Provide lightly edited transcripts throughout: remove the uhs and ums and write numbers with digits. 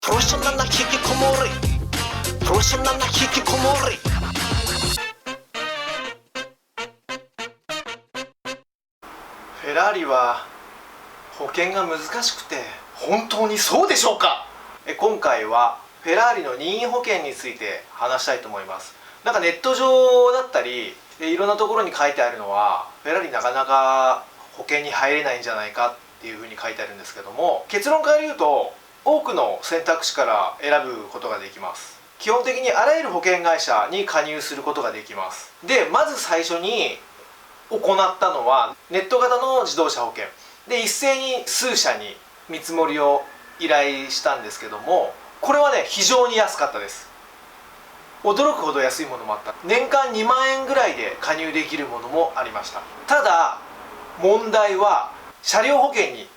プロフェッショナルな引きこもりプロフェッショナルな引きこもり。フェラーリは保険が難しくて本当にそうでしょうか。今回はフェラーリの任意保険について話したいと思います。なんかネット上だったりいろんなところに書いてあるのはフェラーリなかなか保険に入れないんじゃないかっていうふうに書いてあるんですけども、結論から言うと多くの選択肢から選ぶことができます。基本的にあらゆる保険会社に加入することができます。でまず最初に行ったのはネット型の自動車保険で、一斉に数社に見積もりを依頼したんですけども、これはね非常に安かったです。驚くほど安いものもあった。年間2万円ぐらいで加入できるものもありました。ただ問題は車両保険に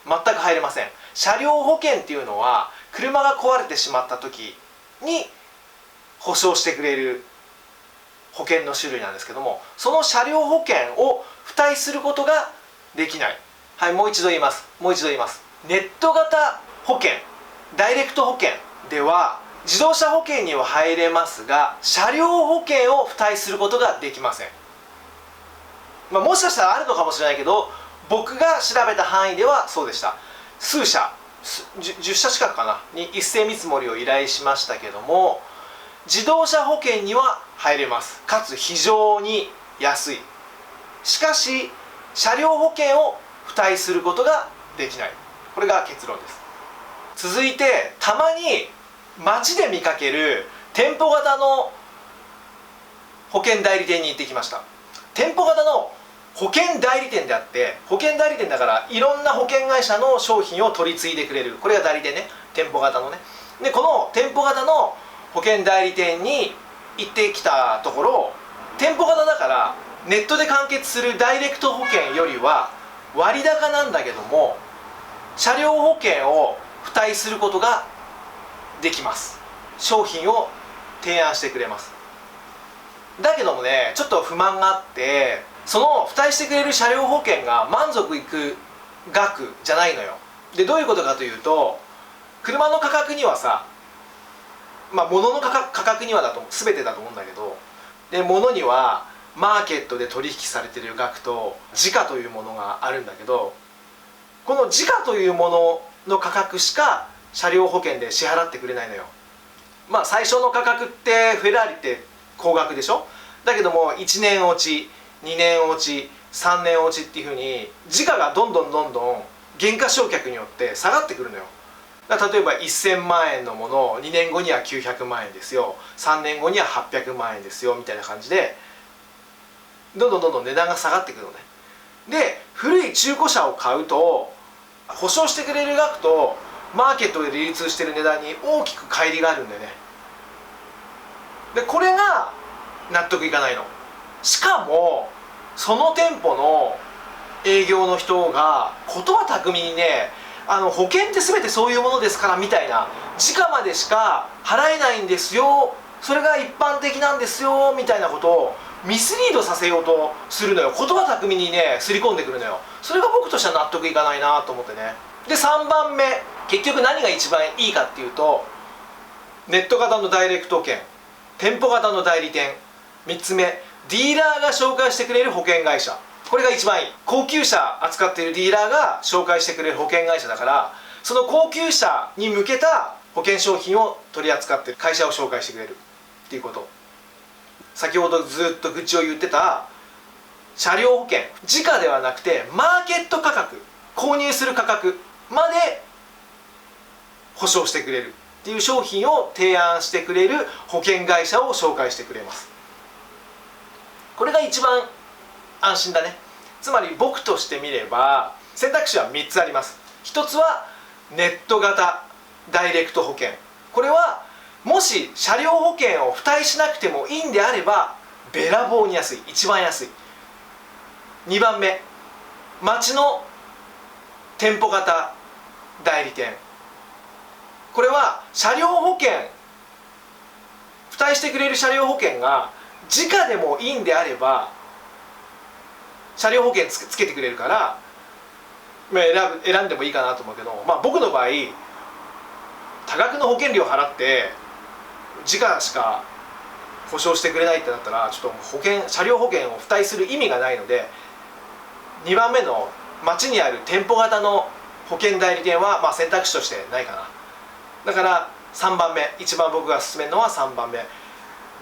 全く入れません。車両保険っていうのは車が壊れてしまった時に保証してくれる保険の種類なんですけども、その車両保険を付帯することができない。はい、もう一度言います。ネット型保険、ダイレクト保険では自動車保険には入れますが車両保険を付帯することができません。もしかしたらあるのかもしれないけど、僕が調べた範囲ではそうでした。数社 10社近くかなに一斉見積もりを依頼しましたけども、自動車保険には入れます。かつ非常に安い。しかし車両保険を付帯することができない。これが結論です。続いてたまに街で見かける店舗型の保険代理店に行ってきました。店舗型の保険代理店であって、保険代理店だからいろんな保険会社の商品を取り継いでくれる、これが代理店ね、店舗型のね。でこの店舗型の保険代理店に行ってきたところ、店舗型だからネットで完結するダイレクト保険よりは割高なんだけども、車両保険を付帯することができます。商品を提案してくれます。だけどもね、ちょっと不満があって、その付帯してくれる車両保険が満足いく額じゃないのよ。でどういうことかというと、車の価格にはさ、物の価格にはだと全てだと思うんだけど、で物にはマーケットで取引されている額と時価というものがあるんだけど、この時価というものの価格しか車両保険で支払ってくれないのよ。最初の価格ってフェラーリって高額でしょ。だけども1年落ち2年落ち3年落ちっていうふうに時価がどんどん減価償却によって下がってくるのよ。例えば1000万円のものを2年後には900万円ですよ、3年後には800万円ですよみたいな感じでどんどん値段が下がってくるのね。で古い中古車を買うと保証してくれる額とマーケットで流通している値段に大きく乖離があるんだよね。でこれが納得いかないの。しかもその店舗の営業の人が言葉巧みにね、保険って全てそういうものですからみたいな、時価までしか払えないんですよ、それが一般的なんですよみたいなことをミスリードさせようとするのよ。言葉巧みにねすり込んでくるのよ。それが僕としては納得いかないなと思ってね。で3番目、結局何が一番いいかっていうと、ネット型のダイレクト保険、店舗型の代理店、3つ目ディーラーが紹介してくれる保険会社、これが一番いい。高級車扱っているディーラーが紹介してくれる保険会社だから、その高級車に向けた保険商品を取り扱っている会社を紹介してくれるっていうこと。先ほどずっと愚痴を言ってた車両保険、時価ではなくてマーケット価格、購入する価格まで保証してくれるっていう商品を提案してくれる保険会社を紹介してくれます。これが一番安心だね。つまり僕としてみれば選択肢は3つあります。1つはネット型ダイレクト保険、これはもし車両保険を付帯しなくてもいいんであればべらぼうに安い、一番安い。2番目、町の店舗型代理店、これは車両保険、付帯してくれる車両保険が時価でもいいんであれば車両保険つけてくれるから、選んでもいいかなと思うけど、僕の場合多額の保険料を払って自家しか保証してくれないってなったら、ちょっと車両保険を付帯する意味がないので、2番目の町にある店舗型の保険代理店は選択肢としてないかな。だから3番目、一番僕が勧めるのは3番目、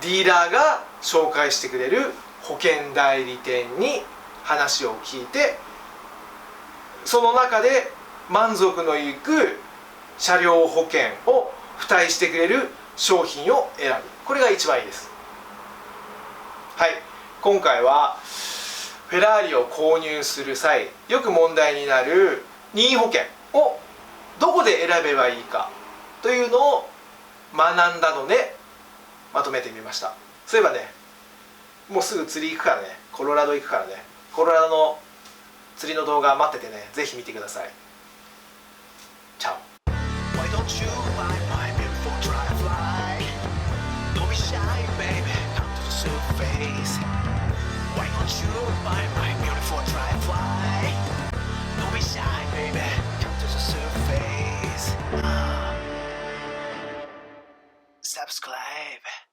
ディーラーが紹介してくれる保険代理店に話を聞いて、その中で満足のいく車両保険を付帯してくれる商品を選ぶ、これが一番いいです。はい、今回はフェラーリを購入する際よく問題になる任意保険をどこで選べばいいかというのを学んだのでまとめてみました。そういえばね、もうすぐ釣り行くからね、コロラド行くからね、コロラドの釣りの動画待っててね、ぜひ見てください。チャオ。Why don't you buy my beautiful dragonfly? Don't be shy, baby, come to the surface. Why don't you buy my beautiful dragonfly? Don't be shy, baby, come to the surface. Subscribe.